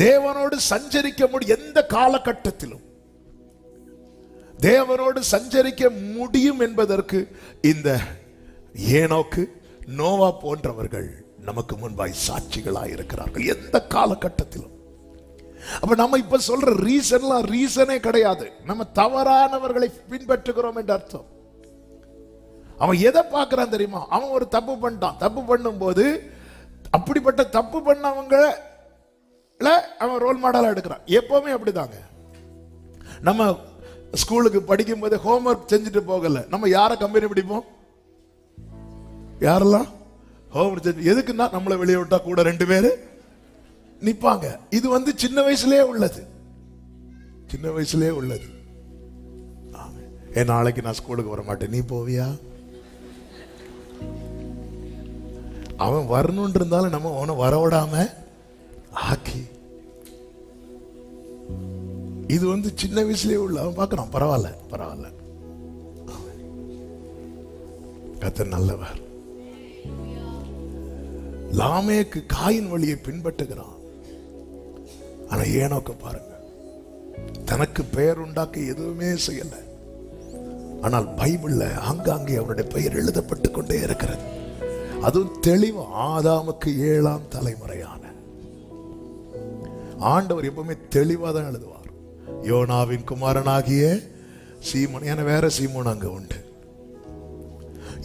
தேவனோடு சஞ்சரிக்க முடியும். எந்த காலகட்டத்திலும் தேவனோடு சஞ்சரிக்க முடியும் என்பதற்கு இந்த ஏனோக்கு, நோவா போன்றவர்கள் நமக்கு முன்பாய் சாட்சிகளாய் இருக்கிறார்கள். எந்த காலகட்டத்திலும். அப்ப நம்ம இப்ப சொல்ற ரீசனே கிடையாது. நம்ம தவறானவர்களை பின்பற்றுகிறோம் என்று அர்த்தம். அவன் எதை பார்க்கிறான் தெரியுமா? அவன் ஒரு தப்பு பண்ணிட்டான். தப்பு பண்ணும் போது அப்படிப்பட்ட தப்பு பண்ணவங்க அவன் ரோல் மாடலா எடுக்கிறான். எப்பவுமே அப்படிதாங்க. நம்ம ஸ்கூலுக்கு படிக்கும் போது ஹோம்ஒர்க் செஞ்சுட்டு போகல, நம்ம யார கம்பெனி பிடிப்போம்? யாரெல்லாம் ஹோம்ஒர்க் செஞ்சு, எதுக்குன்னா நம்மளை வெளியே விட்டா கூட 2 பேரு நிப்பாங்க. இது சின்ன வயசுலயே உள்ளது. சின்ன வயசுலயே உள்ளது. நாளைக்கு நான் ஸ்கூலுக்கு வர மாட்டேன், நீ போவியா? அவன் வரணும்னு இருந்தாலும் நம்ம அவனை வரவிடாம ஆக்கி, இது சின்ன வயசுலயே உள்ள அவன் பார்க்கறான். பரவாயில்ல. கர்த்தர் நல்லவர். லாமேக்கு காயின் வழியை பின்பற்றுகிறான். ஆனா ஏனோக்கு பாருங்க, தனக்கு பெயர் உண்டாக்க எதுவுமே செய்யல. ஆனால் பைபிள்ல ஆங்காங்கே அவருடைய பெயர் எழுதப்பட்டு கொண்டே இருக்கிறது. அதுவும் தெளிவு. ஆதாமுக்கு 7ஆம் தலைமுறையான ஆண்டவர் எப்பவுமே தெளிவா தான் எழுதுவார். யோனாவின் குமாரனாகிய சீமோன். என வேற சீமோன் அங்க உண்டு.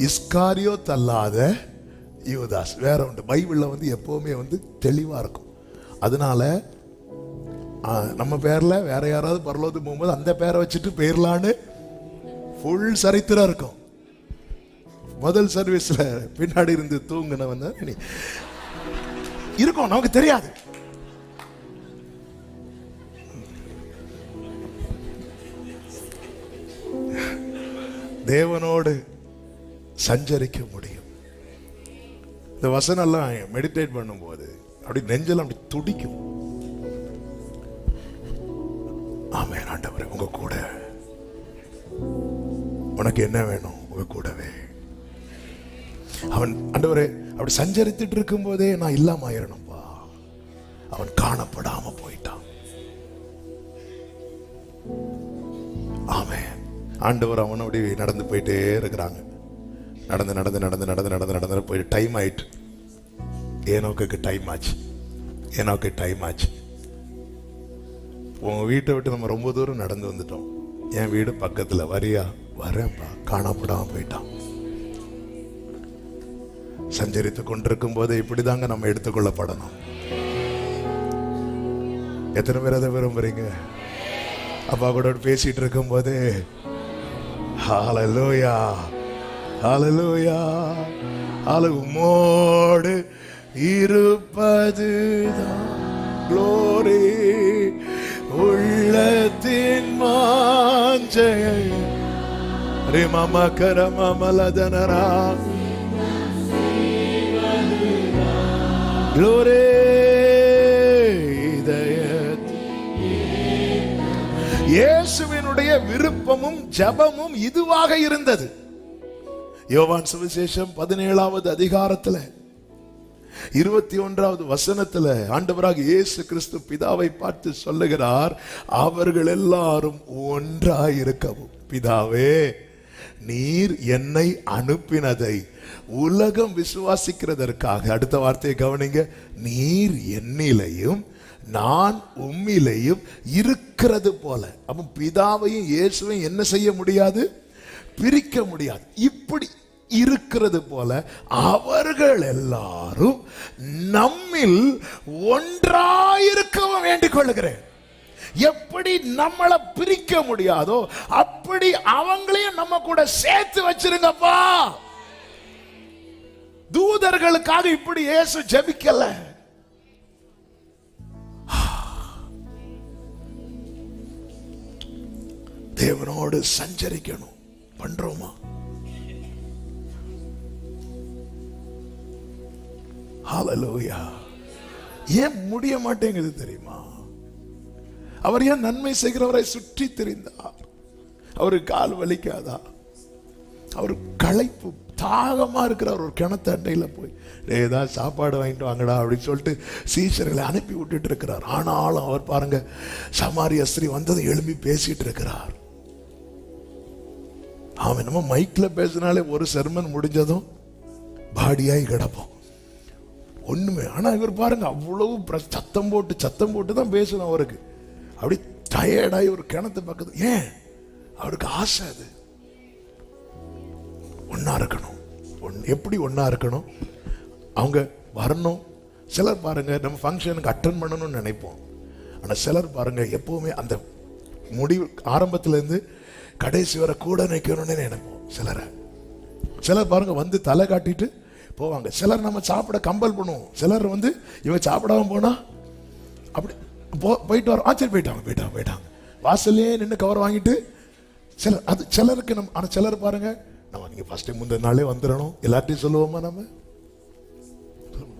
இஸ்காரியோத் அல்லாத யூதாஸ் வேற உண்டு. பைபிள்ல எப்பவுமே தெளிவா இருக்கும். அதனால நம்ம பேர்ல வேற யாராவது பரலோகத்துக்கு போகும்போது அந்த பேரை வச்சுட்டு போயிரலான்னு ஃபுல் சரித்திரம் இருக்கும். முதல் சர்வீஸ்ல பின்னாடி இருந்து தூங்கினவன் இருக்கும், நமக்கு தெரியாது. தேவனோடு சஞ்சரிக்க முடியும். இந்த வசனம் எல்லாம் மெடிடேட் பண்ணும்போது அப்படி நெஞ்செல்லாம் அப்படி துடிக்கும். ஆமென். ஆண்டவரே உங்க கூட, உனக்கு என்ன வேணும்? உங்க கூடவே. அவன் ஆண்டவரே அப்படி சஞ்சரித்துட்டு இருக்கும் போதே நான் இல்லாம ஆயிரணும்பா. அவன் காணப்படாம போயிட்டான். ஆமென். ஆண்டவர் அவனோட நடந்து போயிட்டே இருக்கிறாங்க. நடந்து போய் டைம் ஆயிட்டு. ஏனோக்கு டைம் ஆச்சு. உங்க வீட்டை விட்டு நம்ம ரொம்ப தூரம் நடந்து வந்துட்டோம். என் வீடு பக்கத்துல, வரியா? வரேன்ப்பா. காணப்படாம போயிட்டான். சஞ்சரித்து கொண்டிருக்கும் போது இப்படிதாங்க நம்ம எடுத்துக்கொள்ளப்படணும். எத்தனை பேர் அதை விரும்புறீங்க? அப்பா கூட பேசிட்டு இருக்கும் போது ஹல்லேலூயா, ஹல்லேலூயா, உம்மோடு இருப்பதுதான் க்ளோரி, உள்ளத்தின் மாஞ்சை ரிமம கரமமலதனரா க்ளோரி. இயேசுவினுடைய விருப்பமும் ஜெபமும் இதுவாக இருந்தது. யோவான் சுவிசேஷம் 17வது அதிகாரத்துல 21வது வசனத்துல ஆண்டவராக இயேசு கிறிஸ்து பிதாவை பார்த்து சொல்லுகிறார், அவர்கள் எல்லாரும் ஒன்றாயிருக்கவும். பிதாவே, நீர் என்னை அனுப்பினதை உலகம் விசுவாசிக்கிறதற்காக. அடுத்த வார்த்தையை கவனிங்க. நீர் என்னிலையும் நான் உம்மிலையும் இருக்கிறது போல. அப்ப பிதாவையும் இயேசுவையும் என்ன செய்ய முடியாது? பிரிக்க முடியாது. இப்படி இருக்கிறது போல அவர்கள் எல்லாரும் நம்மில் ஒன்றாயிருக்கவும் வேண்டிக் கொள்கிறேன். எப்படி நம்மளை பிரிக்க முடியாதோ அப்படி அவங்களையும் நம்ம கூட சேர்த்து வச்சிருங்கப்பா. தூதர்களுக்காக இப்படி இயேசு ஜெபிக்கல. தேவனோடு சஞ்சரிக்கணும். பண்றோமா? ஹல்லேலூயா. ஏன் முடிய மாட்டேங்குது தெரியுமா? அவர் ஏன் நன்மை செய்கிறவரை சுற்றி திரிந்தார்? அவருக்கு கால் வலிக்காதா? அவர் களைப்பு தாகமா இருக்கிறார். ஒரு கிணத்தண்டையில போய் ஏதாவது சாப்பாடு வாங்கிட்டு வாங்கடா அப்படின்னு சொல்லிட்டு சீஷர்களை அனுப்பி விட்டுட்டு இருக்கிறார். ஆனாலும் அவர் பாருங்க, சமாரிய ஸ்திரீ வந்ததும் எழுப்பி பேசிட்டு இருக்கிறார். அவன் நம்ம மைக்ல பேசினாலே ஒரு செர்மன் முடிஞ்சதும் பாடியாய் கிடப்போம் ஒண்ணுமே. ஆனா இவர் பாருங்க, அவ்வளவு சத்தம் போட்டு தான் பேசணும். அவருக்கு அப்படி டயர்டாகி ஒரு கிணத்து பக்கத்து. ஏன்? அவருக்கு ஆசை. அது ஒன்னா இருக்கணும். எப்படி ஒன்னா இருக்கணும்? அவங்க வரணும். சிலர் பாருங்க, நம்ம ஃபங்க்ஷனுக்கு அட்டன் பண்ணணும்னு நினைப்போம். ஆனா சிலர் பாருங்க, எப்பவுமே அந்த முடிவு ஆரம்பத்துல இருந்து கடைசி வரை கூட நிற்கணும்னு நினைப்போம். சிலர் பாருங்க வந்து தலை காட்டிட்டு போவாங்க. சிலர் நம்ம சாப்பிட கம்பல் பண்ணுவோம். சிலர் வந்து இவன் சாப்பிடாம போனா அப்படி போயிட்டு வரோம். சரி போயிட்டாங்க வாசல்லே நின்று கவர் வாங்கிட்டு சிலருக்கு நம்ம. ஆனா சிலர் பாருங்க, நம்ம நீங்க ஃபர்ஸ்ட் முந்தின நாளே வந்துடணும். எல்லாத்தையும் சொல்லுவோமா? நம்ம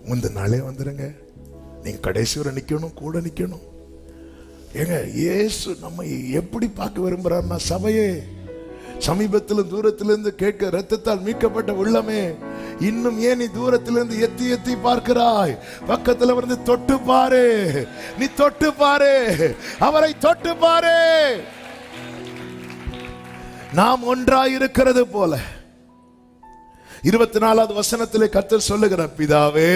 முந்தின நாளே வந்துடுங்க, நீங்க கடைசி வரை நிக்கணும், கூட நிக்கணும். ஏங்க, இயேசு நம்ம எப்படி பார்க்க விரும்புறாருன்னா, சபையே, சமீபத்திலும் தூரத்திலிருந்து கேட்க ரத்தத்தால் மீட்கப்பட்ட உள்ளமே, இன்னும் ஏன் நீ தூரத்திலிருந்து எத்தி எத்தி பார்க்கிறாய்? பக்கத்துல வந்து தொட்டு பாரு. நீ தொட்டு பாரு, அவரை தொட்டு பாரு. நாம் ஒன்றாய் இருக்கிறது போல 24வது வசனத்திலே கர்த்தர் சொல்லுகிறார், பிதாவே,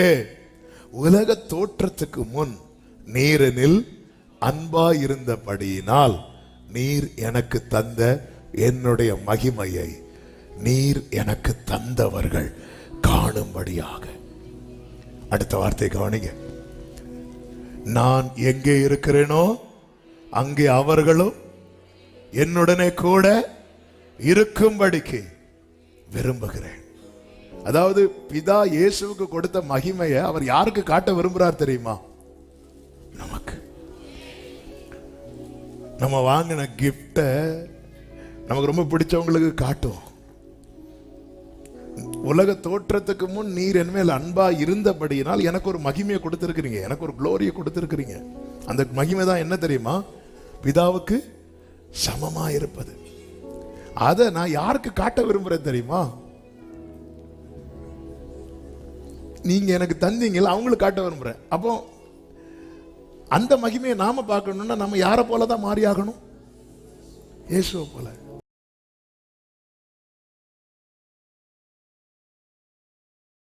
உலக தோற்றத்துக்கு முன் நீரினில் அன்பாய் இருந்தபடியினால் நீர் எனக்கு தந்த என்னுடைய மகிமையை நீர் எனக்கு தந்தவர்கள் காணும்படியாக. அடுத்த வார்த்தை கவனிங்க. நான் எங்கே இருக்கிறேனோ அங்கே அவர்களும் என்னுடனே கூட இருக்கும்படிக்கு விரும்புகிறேன். அதாவது பிதா இயேசுவுக்கு கொடுத்த மகிமையை அவர் யாருக்கு காட்ட விரும்புறார் தெரியுமா? நமக்கு. நம்ம வாங்கின கிஃப்ட நமக்கு ரொம்ப பிடிச்சவங்களுக்கு காட்டும். உலக தோற்றத்துக்கு முன் நீர் என் மேல் அன்பா இருந்தபடியினால் எனக்கு ஒரு மகிமையை கொடுத்திருக்கிறீங்க, எனக்கு ஒரு குளோரியை கொடுத்திருக்கிறீங்க. அந்த மகிமை தான் என்ன தெரியுமா? பிதாவுக்கு சமமா இருப்பது. அதை நான் யாருக்கு காட்ட விரும்புறேன் தெரியுமா? நீங்க எனக்கு தந்தீங்களா, அவங்களுக்கு காட்ட விரும்புறேன். அப்போ அந்த மகிமையை நாம பார்க்கணும்னா நம்ம யாரை போலதான் மாறி ஆகணும்? இயேசுவை போல.